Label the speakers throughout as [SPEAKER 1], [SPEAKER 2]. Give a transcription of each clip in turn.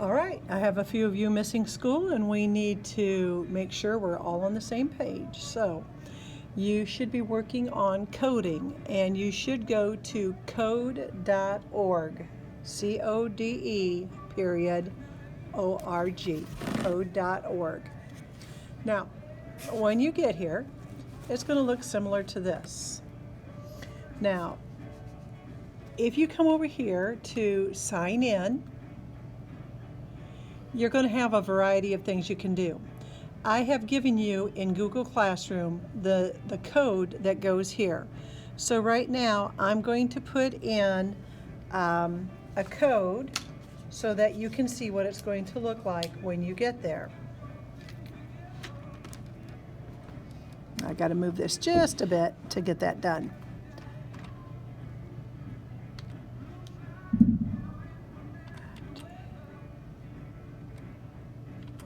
[SPEAKER 1] All right, I have a few of you missing school and we need to make sure we're all on the same page. So you should be working on coding and you should go to code.org, C-O-D-E period O-R-G, code.org. Now, when you get here, it's going to look similar to this. Now, if you come over here to sign in, you're going to have a variety of things you can do. I have given you in Google Classroom the code that goes here. So right now I'm going to put in a code so that you can see what it's going to look like when you get there. I got to move this just a bit to get that done.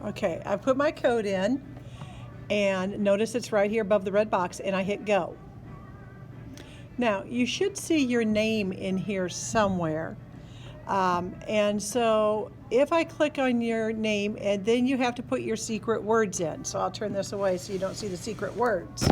[SPEAKER 1] Okay, I put my code in and notice it's right here above the red box and I hit go. Now you should see your name in here somewhere. And so if I click on your name and then you have to put your secret words in. So I'll turn this away so you don't see the secret words.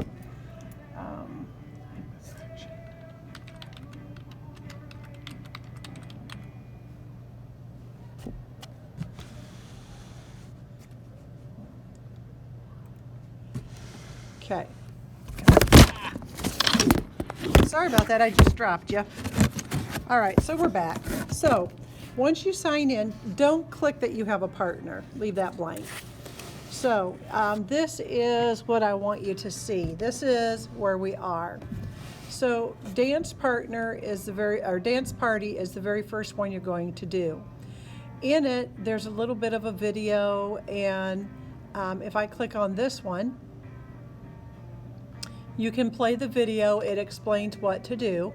[SPEAKER 1] Okay. Sorry about that, I just dropped you. All right, so we're back. So once you sign in, don't click that you have a partner. Leave that blank. So this is what I want you to see. This is where we are. So dance partner is dance party is the very first one you're going to do. In it, there's a little bit of a video, and if I click on this one, you can play the video. It explains what to do.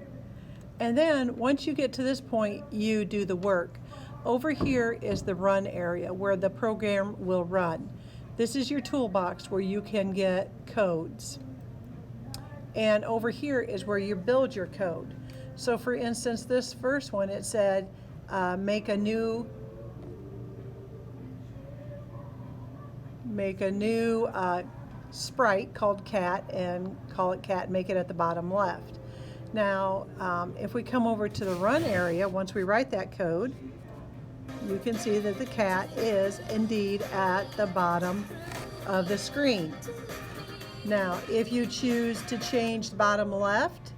[SPEAKER 1] And then once you get to this point, you do the work. Over here is the run area where the program will run. This is your toolbox where you can get codes. And over here is where you build your code. So for instance, this first one, it said, make a new sprite called cat and call it cat, make it at the bottom left. Now, if we come over to the run area, once we write that code, you can see that the cat is indeed at the bottom of the screen. Now, if you choose to change the bottom left,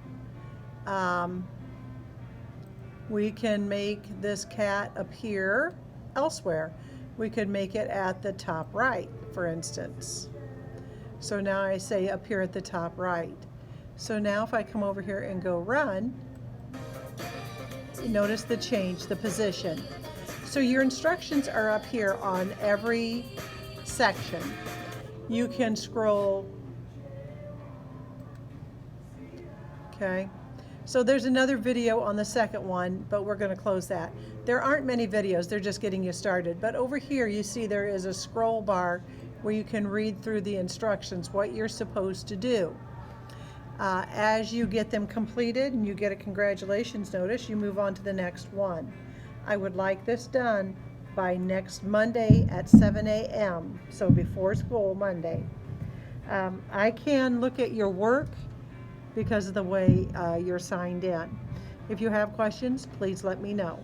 [SPEAKER 1] we can make this cat appear elsewhere. We could make it at the top right, for instance. So now I say up here at the top right. So now if I come over here and go run, notice the change, the position. So your instructions are up here on every section. You can scroll. Okay. So there's another video on the second one, but we're going to close that. There aren't many videos, they're just getting you started. But over here you see there is a scroll bar where you can read through the instructions, what you're supposed to do. As you get them completed and you get a congratulations notice, you move on to the next one. I would like this done by next Monday at 7 a.m., so before school Monday. I can look at your work because of the way you're signed in. If you have questions, please let me know.